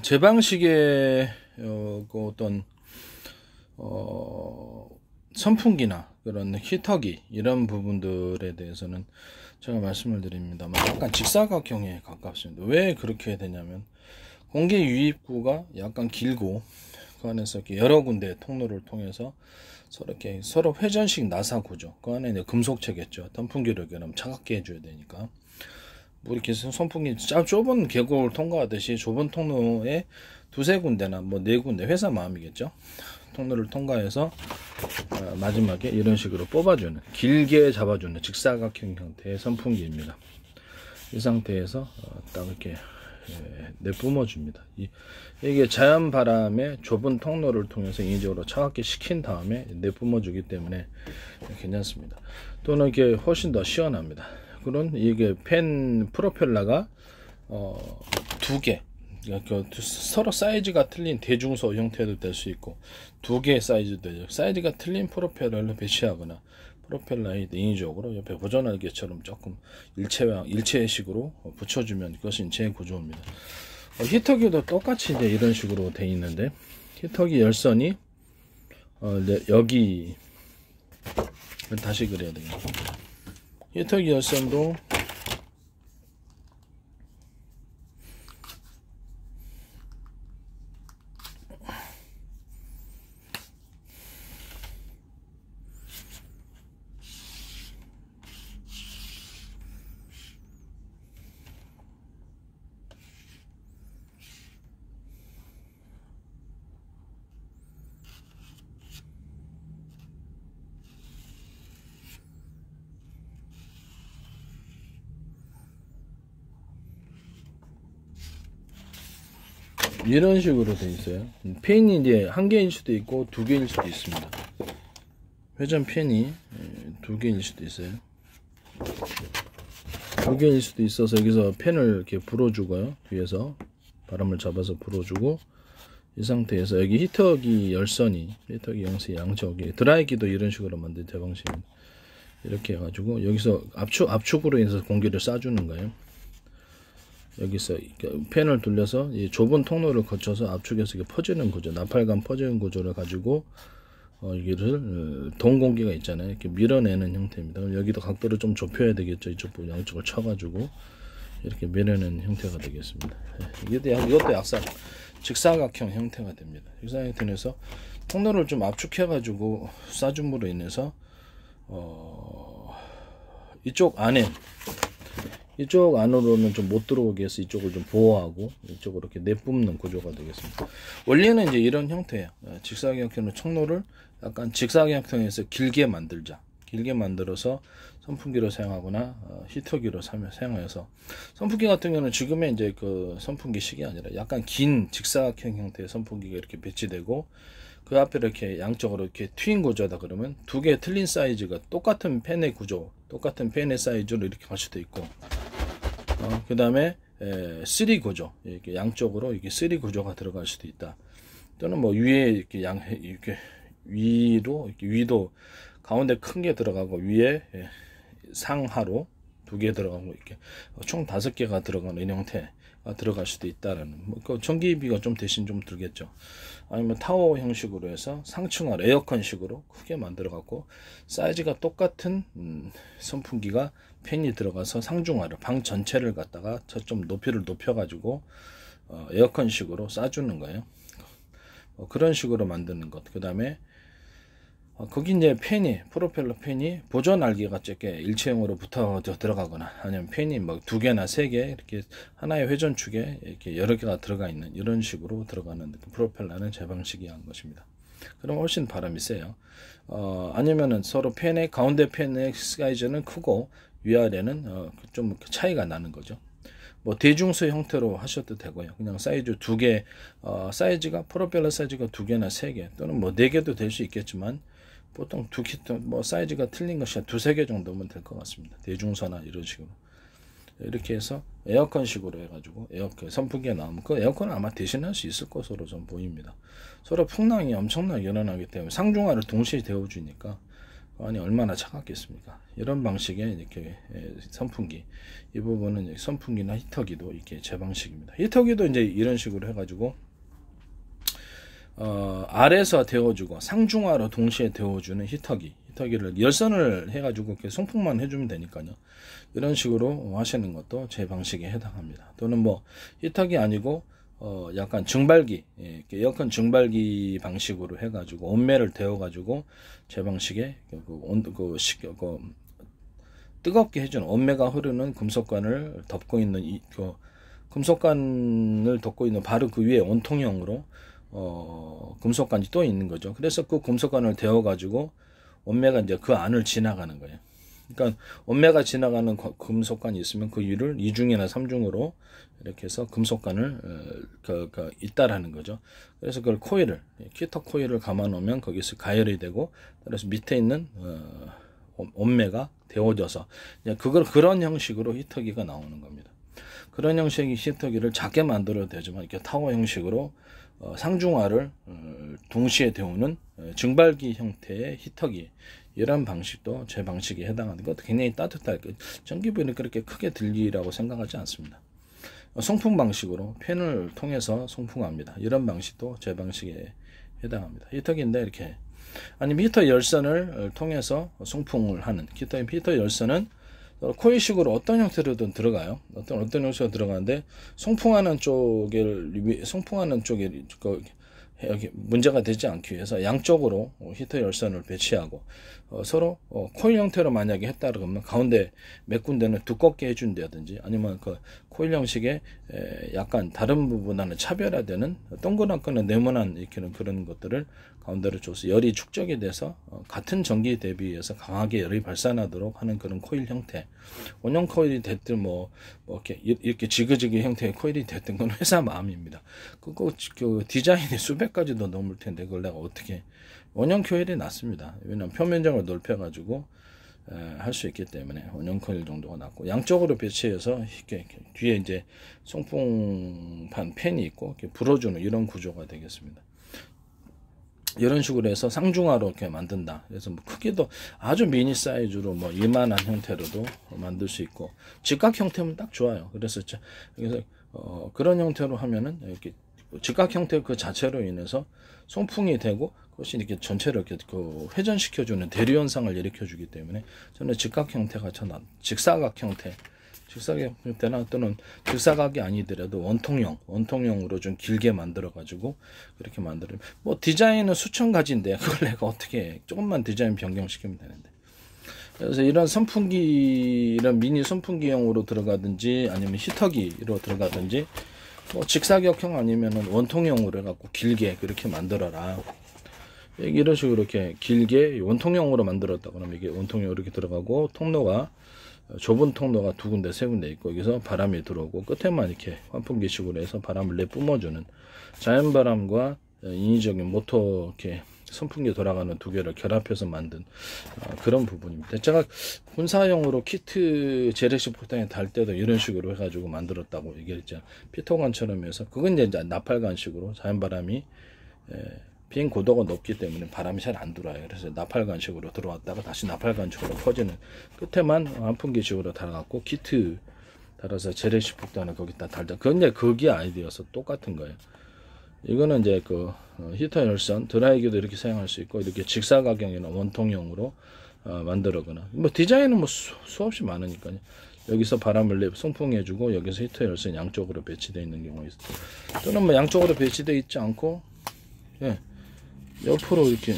제 방식의 그 어떤 선풍기나 그런 히터기 이런 부분들에 대해서는 제가 말씀을 드립니다만 약간 직사각형에 가깝습니다. 왜 그렇게 되냐면 공기 유입구가 약간 길고 그 안에서 이렇게 여러 군데 통로를 통해서 서로 회전식 나사 구조, 그 안에 이제 금속체겠죠. 선풍기를 그럼 차갑게 해줘야 되니까 뭐 이렇게 선풍기 좁은 계곡을 통과하듯이 좁은 통로에 두세 군데나 뭐 네 군데, 회사 마음이겠죠, 통로를 통과해서 마지막에 이런 식으로 뽑아주는, 길게 잡아주는 직사각형 형태의 선풍기입니다. 이 상태에서 딱 이렇게 내뿜어 줍니다. 이게 자연 바람의 좁은 통로를 통해서 인위적으로 차갑게 식힌 다음에 내뿜어 주기 때문에 괜찮습니다. 또는 이게 훨씬 더 시원합니다. 그런 이게 팬 프로펠러가 두 개, 그러니까 서로 사이즈가 틀린 대중소 형태도 될 수 있고 두 개의 사이즈도 되죠. 사이즈가 틀린 프로펠러를 배치하거나 프로펠러에 인위적으로 옆에 보존할개처럼 조금 일체식으로 붙여주면 그것이 제일 고조입니다. 히터기도 똑같이 이제 이런 식으로 되어 있는데, 히터기 열선이 여기 다시 그려야 되겠네요. 히터기 열선도 이런 식으로 되어 있어요. 팬이 이제 한 개일 수도 있고 두 개일 수도 있습니다. 회전 팬이 두 개일 수도 있어요. 두 개일 수도 있어서 여기서 팬을 이렇게 불어주고요. 위에서 바람을 잡아서 불어주고, 이 상태에서 여기 히터기 열선이, 히터기 열선이 양쪽에, 드라이기도 이런 식으로 만든 제 방식입니다. 이렇게 해가지고 여기서 압축으로 인해서 공기를 쏴주는 거예요. 여기서 팬을 돌려서 이 좁은 통로를 거쳐서 압축해서 퍼지는 구조, 나팔감 퍼지는 구조를 가지고 여기를 동 공기가 있잖아요. 이렇게 밀어내는 형태입니다. 그럼 여기도 각도를 좀 좁혀야 되겠죠. 이쪽 부분 양쪽을 쳐가지고 이렇게 밀어내는 형태가 되겠습니다. 이것도 약간 직사각형 형태가 됩니다. 직사각형 형태에서 통로를 좀 압축해가지고 쏴줌으로 인해서 이쪽 안으로는 좀 못 들어오게 해서 이쪽을 좀 보호하고 이쪽으로 이렇게 내뿜는 구조가 되겠습니다. 원리는 이제 이런 형태예요. 직사각형의 통로를 약간 직사각형에서 길게 만들자. 길게 만들어서 선풍기로 사용하거나 히터기로 사용해서, 선풍기 같은 경우는 지금의 이제 그 선풍기식이 아니라 약간 긴 직사각형 형태의 선풍기가 이렇게 배치되고 그 앞에 이렇게 양쪽으로 이렇게 트윈 구조다 그러면 두 개의 틀린 사이즈가 똑같은 팬의 구조, 똑같은 팬의 사이즈로 이렇게 갈 수도 있고, 그 다음에 3 구조, 이렇게 양쪽으로 이렇게 3 구조가 들어갈 수도 있다. 또는 뭐 위에 이렇게 이렇게 위도 가운데 큰 게 들어가고 위에 상하로 두 개 들어가고 이렇게 총 5개가 들어가는 형태가 들어갈 수도 있다라는, 그 전기비가 좀 대신 좀 들겠죠. 아니면 타워 형식으로 해서 상층을 에어컨식으로 크게 만들어 갖고 사이즈가 똑같은 선풍기가 팬이 들어가서 상중하를, 방 전체를 갖다가 좀 높이를 높여 가지고 에어컨식으로 쏴주는 거예요. 그런 식으로 만드는 것. 그 다음에 거기 이제 프로펠러 팬이 보조 날개가 짧게 일체형으로 붙어 들어가거나, 아니면 팬이 뭐 2개나 3개 이렇게 하나의 회전축에 이렇게 여러 개가 들어가 있는 이런 식으로 들어가는 프로펠러는 제 방식이 한 것입니다. 그럼 훨씬 바람이 세요. 아니면은 서로 가운데 팬의 사이즈는 크고 위아래는 좀 차이가 나는 거죠. 뭐 대중소 형태로 하셔도 되고요. 그냥 사이즈 2개, 사이즈가 프로펠러 사이즈가 2개나 3개 또는 뭐 4개도 될 수 있겠지만 보통 뭐 사이즈가 틀린 것이 한 2-3개 정도면 될 것 같습니다. 대중소나 이런 식으로 이렇게 해서 에어컨식으로 해가지고 선풍기가 나오면 그 에어컨을 아마 대신할 수 있을 것으로 좀 보입니다. 서로 풍랑이 엄청나게 일어나기 때문에 상중하를 동시에 데워주니까 아니 얼마나 차갑겠습니까? 이런 방식의 이렇게 선풍기, 이 부분은 선풍기나 히터기도 이렇게 제 방식입니다. 히터기도 이제 이런 식으로 해가지고 아래에서 데워주고 상중하로 동시에 데워주는 히터기를 열선을 해가지고 이렇게 송풍만 해주면 되니까요. 이런 식으로 하시는 것도 제 방식에 해당합니다. 또는 뭐 히터기 아니고 약간 증발기, 에어컨 증발기 방식으로 해가지고 온매를 데워가지고 제 방식에 뜨겁게 해주는 온매가 흐르는 금속관을 덮고 있는 금속관을 덮고 있는 바로 그 위에 온통형으로 금속관이 또 있는 거죠. 그래서 그 금속관을 데워가지고 온매가 이제 그 안을 지나가는 거예요. 그러니까 온매가 지나가는 금속관이 있으면 그 위를 2중이나 3중으로 이렇게 해서 금속관을 잇따라는 거죠. 그래서 그걸 히터 코일을 감아 놓으면 거기서 가열이 되고, 그래서 밑에 있는 온매가 데워져서 그런 형식으로 히터기가 나오는 겁니다. 그런 형식의 히터기를 작게 만들어도 되지만 이렇게 타워 형식으로 상중하를 동시에 데우는 증발기 형태의 히터기, 이런 방식도 제 방식에 해당하는 것. 굉장히 따뜻할 거, 전기부는 그렇게 크게 들리라고 생각하지 않습니다. 송풍 방식으로 팬을 통해서 송풍합니다. 이런 방식도 제 방식에 해당합니다. 히터기인데 이렇게, 아니면 히터 열선을 통해서 송풍을 하는 히터 열선은 코일식으로 어떤 형태로든 들어가요. 어떤 형태로 들어가는데 송풍하는 쪽에 여기 문제가 되지 않기 위해서 양쪽으로 히터 열선을 배치하고 서로 코일 형태로 만약에 했다 그러면 가운데 몇 군데는 두껍게 해준다든지, 아니면 그 코일 형식의 약간 다른 부분과는 차별화되는 동그랗거나 네모난 이렇게 그런 것들을 가운데로 줘서 열이 축적이 돼서 같은 전기 대비해서 강하게 열이 발산하도록 하는 그런 코일 형태. 원형 코일이 됐든 이렇게 지그지그 형태의 코일이 됐든 건 회사 마음입니다. 그 디자인이 수백 가지도 넘을 텐데 그걸 내가 어떻게. 원형 코일이 낫습니다. 왜냐하면 표면적을 넓혀가지고 할 수 있기 때문에 원형 코일 정도가 낫고, 양쪽으로 배치해서 이렇게 뒤에 이제 송풍판 팬이 있고 이렇게 불어주는 이런 구조가 되겠습니다. 이런 식으로 해서 상중하로 이렇게 만든다. 그래서 뭐 크기도 아주 미니 사이즈로 뭐 이만한 형태로도 만들 수 있고, 직각 형태면 딱 좋아요. 그래서 그런 형태로 하면은 이렇게 직각 형태 그 자체로 인해서 송풍이 되고, 그것이 이렇게 전체를 이렇게 회전시켜주는 대류 현상을 일으켜주기 때문에 저는 직각 형태가 직사각 형태나 또는 직사각이 아니더라도 원통형으로 좀 길게 만들어 가지고 그렇게 만들면, 뭐 디자인은 수천 가지인데 그걸 내가 어떻게 조금만 디자인 변경시키면 되는데. 그래서 이런 미니 선풍기형으로 들어가든지 아니면 히터기로 들어가든지, 뭐 직사각형 아니면은 원통형으로 해갖고 길게 그렇게 만들어라. 이런 식으로 이렇게 길게 원통형으로 만들었다 그러면 이게 원통형으로 이렇게 들어가고, 좁은 통로가 2군데 3군데 있고, 여기서 바람이 들어오고 끝에만 이렇게 환풍기식으로 해서 바람을 내뿜어주는, 자연바람과 인위적인 모터 이렇게 선풍기 돌아가는 두 개를 결합해서 만든 그런 부분입니다. 제가 군사용으로 키트 재래식 폭탄에 달 때도 이런 식으로 해가지고 만들었다고 얘기했죠. 피토관처럼 해서, 그건 이제 나팔관식으로 자연바람이 비행 고도가 높기 때문에 바람이 잘 안 들어와요. 그래서 나팔관식으로 들어왔다가 다시 나팔관식으로 퍼지는, 끝에만 환풍기식으로 달아갖고 키트 달아서 재래식 폭탄을 거기다 달다. 그건 이제 거기 아이디어여서 똑같은 거예요. 이거는 이제 히터 열선 드라이기도 이렇게 사용할 수 있고, 이렇게 직사각형이나 원통형으로 만들거나, 뭐 디자인은 뭐 수없이 많으니까요. 여기서 바람을 송풍해주고 여기서 히터 열선 양쪽으로 배치되어 있는 경우가 있어요. 또는 뭐 양쪽으로 배치되어 있지 않고 옆으로 이렇게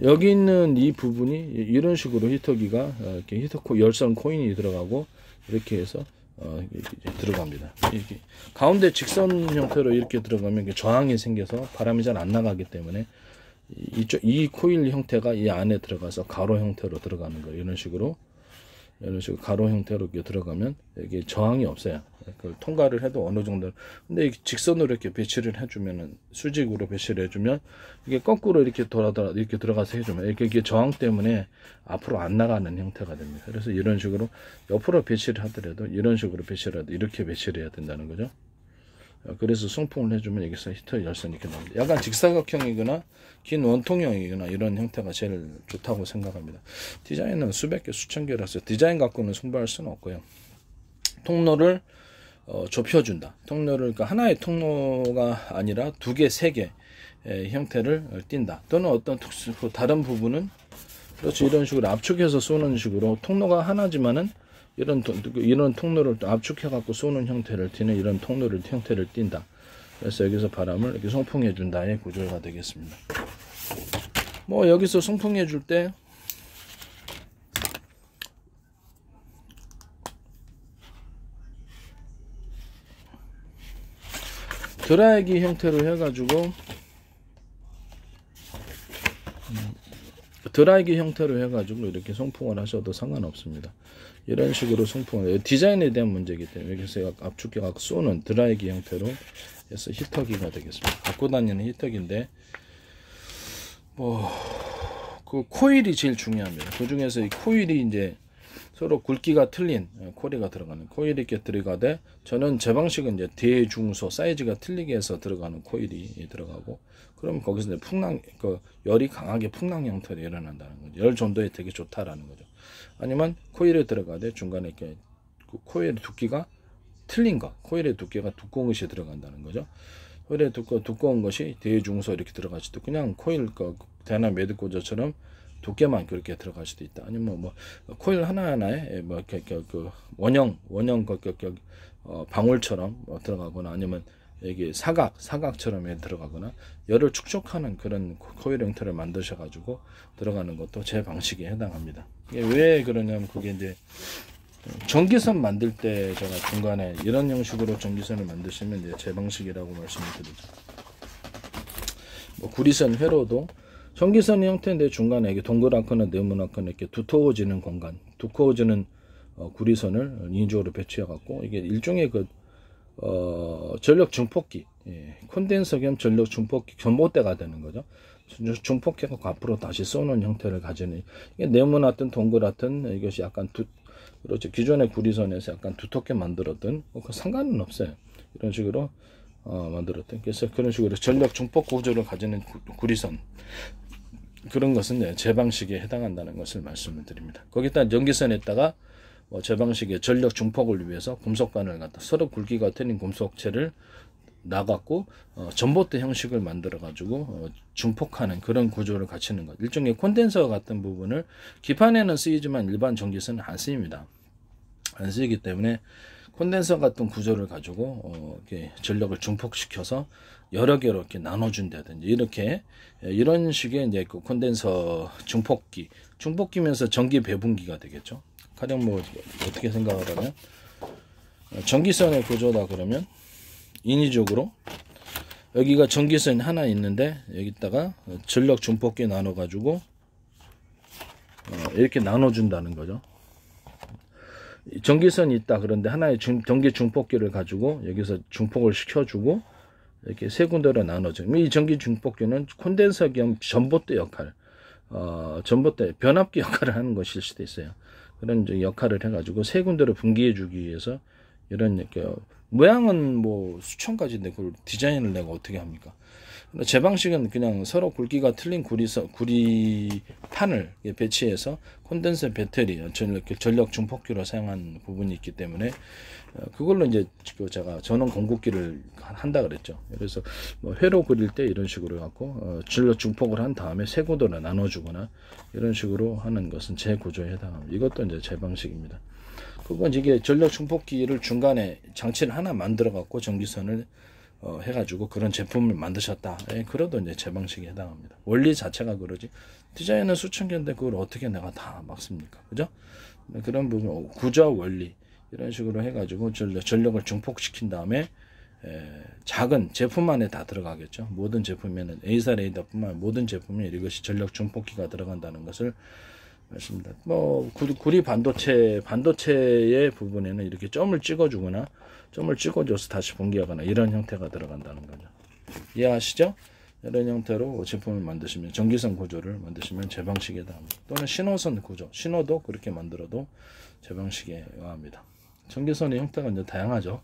여기 있는 이 부분이 이런 식으로 히터기가 이렇게 열선 코인이 들어가고 이렇게 해서 이렇게 들어갑니다. 이렇게 가운데 직선 형태로 이렇게 들어가면 이렇게 저항이 생겨서 바람이 잘 안 나가기 때문에 이 코일 형태가 이 안에 들어가서 가로 형태로 들어가는 거예요. 이런 식으로 가로 형태로 이렇게 들어가면 이게 저항이 없어요. 그걸 통과를 해도 어느 정도. 근데 직선으로 이렇게 배치를 해주면은, 수직으로 배치를 해주면 이게 거꾸로 이렇게 이렇게 들어가서 해주면 이게 저항 때문에 앞으로 안 나가는 형태가 됩니다. 그래서 이런 식으로 옆으로 배치를 하더라도 이런 식으로 배치를 해도 이렇게 배치를 해야 된다는 거죠. 그래서 송풍을 해주면 여기서 히터 열선 이렇게 나옵니다. 약간 직사각형이거나 긴 원통형이거나 이런 형태가 제일 좋다고 생각합니다. 디자인은 수백 개 수천 개라서 디자인 갖고는 승부할 수는 없고요. 통로를 좁혀준다. 통로를 그러니까 하나의 통로가 아니라 두 개, 세 개 형태를 띈다. 또는 어떤 다른 부분은 그렇죠. 이런 식으로 압축해서 쏘는 식으로 통로가 하나지만은 이런 통로를 또 압축해 갖고 쏘는 형태를 띠는 이런 형태를 띈다. 그래서 여기서 바람을 이렇게 송풍해 준다의 구조가 되겠습니다. 뭐 여기서 송풍해 줄 때 드라이기 형태로 해가지고 이렇게 송풍을 하셔도 상관없습니다. 이런 식으로 송풍을 디자인에 대한 문제이기 때문에 여기서 압축해 갖고 쏘는 드라이기 형태로 해서 히터기가 되겠습니다. 갖고 다니는 히터기인데 뭐 그 코일이 제일 중요합니다. 그 중에서 이 코일이 이제 서로 굵기가 틀린 코일이 들어가는 코일이 이렇게 들어가되 저는 제 방식은 이제 대중소 사이즈가 틀리게 해서 들어가는 코일이 들어가고 그럼 거기서 이제 열이 강하게 풍랑 형태로 일어난다는 거죠. 열 전도에 되게 좋다라는 거죠. 아니면 코일에 들어가되 중간에 이렇게 코일의 두께가 틀린 거, 코일의 두께가 두꺼운 것이 들어간다는 거죠. 코일의 두꺼운 것이 대중소 이렇게 들어갈 수도 그냥 코일 대나 매듭 꽂아처럼 두께만 그렇게 들어갈 수도 있다. 아니면 뭐 코일 하나하나에 뭐 이렇게 원형 방울처럼 들어가거나 아니면 여기 사각처럼 들어가거나 열을 축적하는 그런 코일 형태를 만드셔 가지고 들어가는 것도 제 방식에 해당합니다. 이게 왜 그러냐면 그게 이제 전기선 만들 때 제가 중간에 이런 형식으로 전기선을 만드시면 이제 제 방식이라고 말씀을 드리죠. 뭐 구리선 회로도 전기선 형태인데 중간에 이게 동그랗거나 네모나거나 이렇게 두터워지는 공간, 두꺼워지는 구리선을 인위적으로 배치해 갖고 이게 일종의 전력 증폭기, 콘덴서 겸 전력 증폭기 전봇대가 되는 거죠. 증폭해서 앞으로 다시 쏘는 형태를 가지는 이게 네모났든 동그랗든 이것이 약간 그렇죠. 기존의 구리선에서 약간 두텁게 만들었던 그 상관은 없어요. 이런 식으로 만들었던 그래서 그런 식으로 전력 증폭 구조를 가지는 구리선 그런 것은 제 방식에 해당한다는 것을 말씀을 드립니다. 거기다 전기선에다가 제 방식의 전력 증폭을 위해서 금속관을 갖다 서로 굵기가 틀린 금속체를 나갖고 전봇대 형식을 만들어 가지고 증폭하는 그런 구조를 갖추는 것. 일종의 콘덴서 같은 부분을 기판에는 쓰이지만 일반 전기선은 안 쓰입니다. 안 쓰이기 때문에 콘덴서 같은 구조를 가지고 이렇게 전력을 증폭시켜서 여러 개로 이렇게 나눠준다든지 이렇게 이런 식의 이제 그 콘덴서 증폭기면서 전기 배분기가 되겠죠. 가령 뭐 어떻게 생각을 하면 전기선의 구조다 그러면 인위적으로 여기가 전기선 하나 있는데 여기다가 전력 증폭기 나눠 가지고 이렇게 나눠준다는 거죠. 전기선이 있다 그런데 하나의 전기 증폭기를 가지고 여기서 증폭을 시켜주고 이렇게 세 군데로 나눠져. 이 전기 증폭기는 콘덴서 겸 전봇대 역할, 전봇대 변압기 역할을 하는 것일 수도 있어요. 그런 역할을 해가지고 세 군데로 분기해주기 위해서 이런 이렇게 모양은 뭐 수천 가지인데 그걸 디자인을 내가 어떻게 합니까? 제 방식은 그냥 서로 굵기가 틀린 구리판을 배치해서 콘덴서 배터리, 전력 증폭기로 사용한 부분이 있기 때문에 그걸로 이제 제가 전원 공급기를 한다 그랬죠. 그래서 뭐 회로 그릴 때 이런 식으로 갖고 전력 증폭을 한 다음에 세 구도로 나눠주거나 이런 식으로 하는 것은 제 구조에 해당합니다. 이것도 이제 제 방식입니다. 그건 이게 전력 증폭기를 중간에 장치를 하나 만들어 갖고 전기선을 해가지고 그런 제품을 만드셨다. 그래도 이제 제 방식에 해당합니다. 원리 자체가 그러지. 디자인은 수천 개인데 그걸 어떻게 내가 다 막습니까? 그죠? 그런 부분, 구조 원리 이런 식으로 해가지고 전력을 증폭시킨 다음에 작은 제품 안에 다 들어가겠죠. 모든 제품에는 A사 레이더뿐만 모든 제품에 이것이 전력 증폭기가 들어간다는 것을 말씀드립니다. 뭐 구리 반도체의 부분에는 이렇게 점을 찍어주거나 점을 찍어줘서 다시 분기하거나 이런 형태가 들어간다는 거죠. 이해하시죠? 이런 형태로 제품을 만드시면 전기선 구조를 만드시면 제 방식에 해당합니다. 또는 신호선 구조, 신호도 그렇게 만들어도 제 방식에 의합니다. 전기선의 형태가 이제 다양하죠.